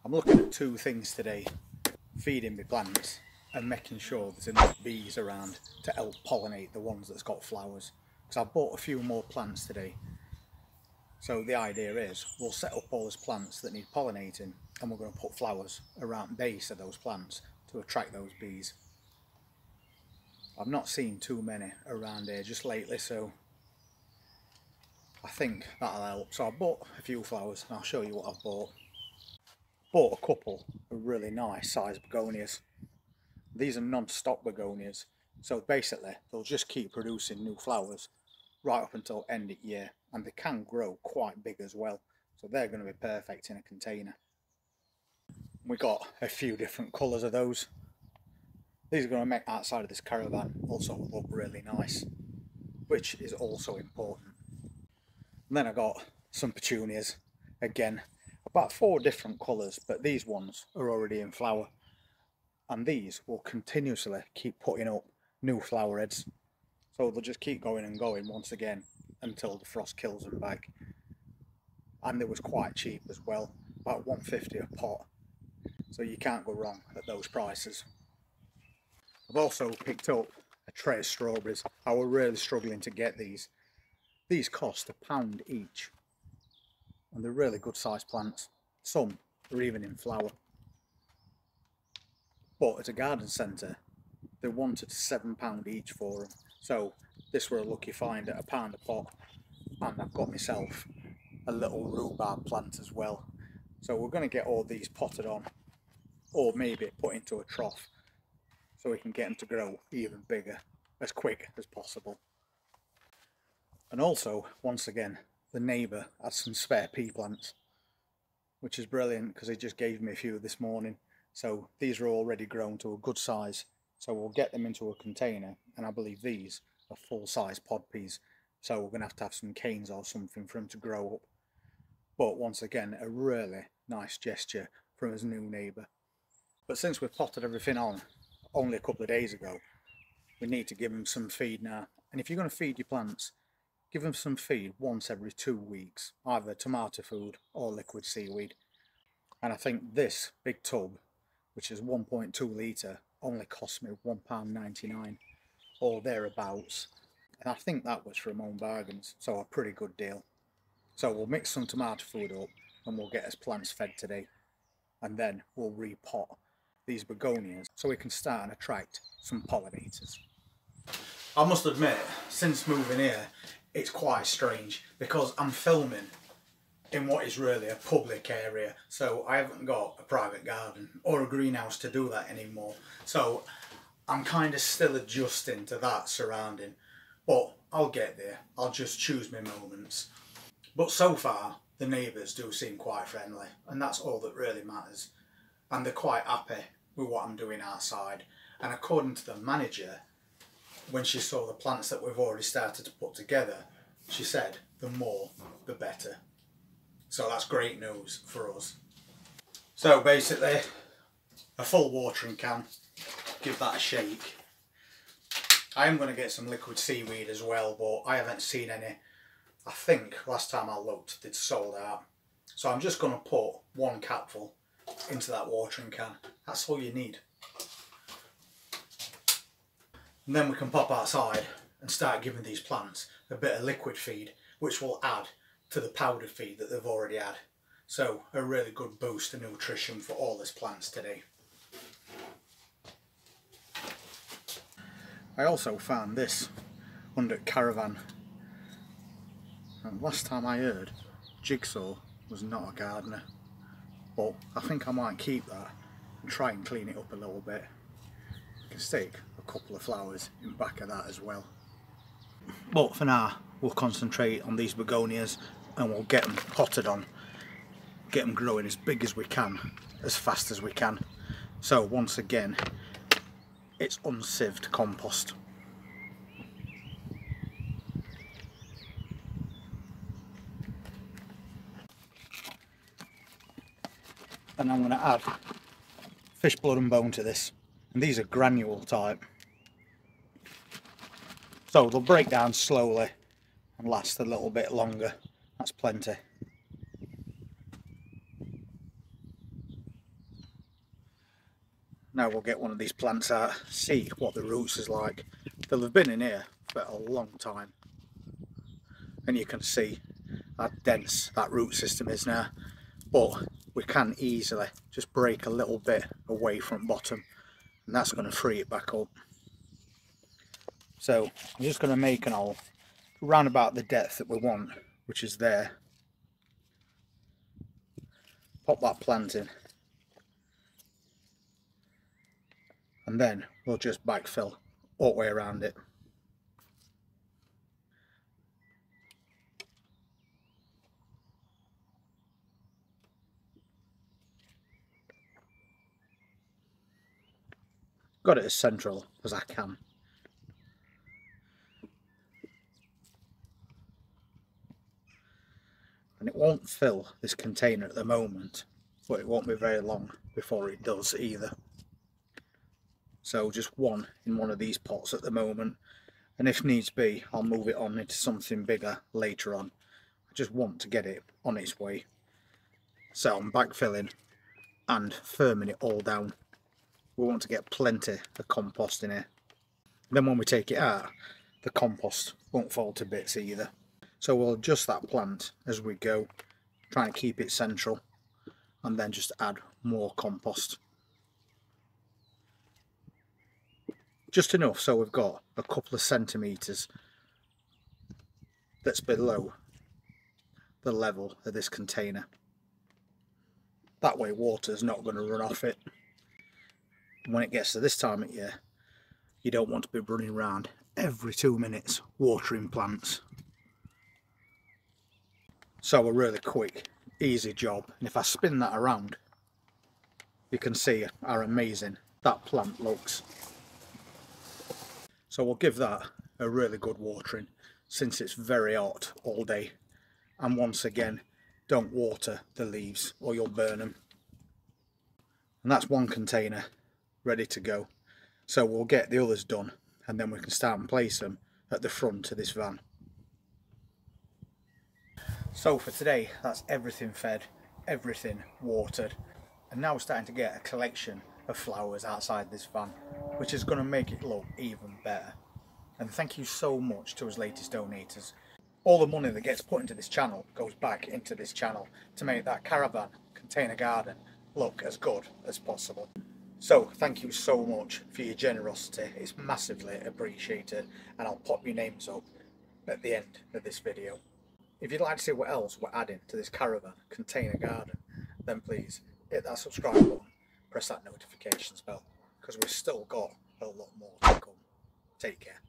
I'm looking at two things today: feeding my plants and making sure there's enough bees around to help pollinate the ones that's got flowers. Because I bought a few more plants today. So the idea is we'll set up all those plants that need pollinating and we're going to put flowers around the base of those plants to attract those bees. I've not seen too many around here just lately, so I think that'll help. So I bought a few flowers and I'll show you what I've bought. Bought a couple of really nice sized begonias. These are non-stop begonias, so basically they'll just keep producing new flowers right up until end of year, and they can grow quite big as well, so they're going to be perfect in a container. We got a few different colours of those. These are going to make outside of this caravan also look really nice, which is also important. And then I got some petunias, again about 4 different colours, but these ones are already in flower, and these will continuously keep putting up new flower heads. So they'll just keep going and going once again until the frost kills them back. And it was quite cheap as well, about $1.50 a pot. So you can't go wrong at those prices. I've also picked up a tray of strawberries. I was really struggling to get these. These cost £1 each. And they're really good sized plants. Some are even in flower. But at a garden centre, they wanted £7 each for them. So this were a lucky find at £1 a pot, and I've got myself a little rhubarb plant as well. So we're going to get all these potted on, or maybe put into a trough, so we can get them to grow even bigger as quick as possible. And also, once again, the neighbour had some spare pea plants, which is brilliant because he just gave me a few this morning. So these are already grown to a good size. So we'll get them into a container, and I believe these are full-size pod peas. So we're going to have some canes or something for them to grow up. But once again, a really nice gesture from his new neighbour. But since we've potted everything on only a couple of days ago, we need to give them some feed now. And if you're going to feed your plants, give them some feed once every 2 weeks, either tomato food or liquid seaweed. And I think this big tub, which is 1.2 litre, only cost me £1.99 or thereabouts, and I think that was from Home Bargains, so a pretty good deal. So we'll mix some tomato food up and we'll get his plants fed today, and then we'll repot these begonias so we can start and attract some pollinators. I must admit, since moving here, it's quite strange because I'm filming in what is really a public area, so I haven't got a private garden or a greenhouse to do that anymore. So I'm kind of still adjusting to that surrounding, but I'll get there. I'll just choose my moments. But so far the neighbours do seem quite friendly, and that's all that really matters, and they're quite happy with what I'm doing outside. And according to the manager, when she saw the plants that we've already started to put together, she said the more the better. So that's great news for us. So basically, a full watering can, give that a shake. I am going to get some liquid seaweed as well, but I haven't seen any. I think last time I looked, they'd sold out. So I'm just going to put 1 capful into that watering can. That's all you need. And then we can pop outside and start giving these plants a bit of liquid feed, which will add to the powdered feed that they've already had. So a really good boost of nutrition for all these plants today. I also found this under Caravan, and last time I heard, Jigsaw was not a gardener, but I think I might keep that and try and clean it up a little bit. I can stick a couple of flowers in back of that as well. But for now, we'll concentrate on these begonias and we'll get them potted on, get them growing as big as we can, as fast as we can. So once again, it's unsieved compost. And I'm going to add fish blood and bone to this, and these are granule type, so they'll break down slowly and last a little bit longer. That's plenty. Now we'll get one of these plants out, see what the roots is like. They'll have been in here for a long time, and you can see how dense that root system is now. But we can easily just break a little bit away from bottom, and that's going to free it back up. So I'm just going to make an hole around about the depth that we want, which is there. Pop that plant in, and then we'll just backfill all the way around it. Got it as central as I can. And it won't fill this container at the moment, but it won't be very long before it does either. So just one in one of these pots at the moment, and if needs be I'll move it on into something bigger later on. I just want to get it on its way. So I'm backfilling and firming it all down. We want to get plenty of compost in here. Then when we take it out, the compost won't fall to bits either. So we'll adjust that plant as we go, try and keep it central, and then just add more compost. Just enough so we've got a couple of centimetres that's below the level of this container. That way water's not going to run off it. When it gets to this time of year, you don't want to be running around every 2 minutes watering plants. So a really quick, easy job, and if I spin that around, you can see how amazing that plant looks. So we'll give that a really good watering, since it's very hot all day. And once again, don't water the leaves or you'll burn them. And that's one container ready to go. So we'll get the others done, and then we can start and place them at the front of this van. So for today, that's everything fed, everything watered, and now we're starting to get a collection of flowers outside this van, which is going to make it look even better. And thank you so much to his latest donators. All the money that gets put into this channel goes back into this channel to make that Caravan container garden look as good as possible. So thank you so much for your generosity, it's massively appreciated, and I'll pop your names up at the end of this video. If you'd like to see what else we're adding to this Caravan container garden, then please hit that subscribe button, press that notifications bell, because we've still got a lot more to come. Take care.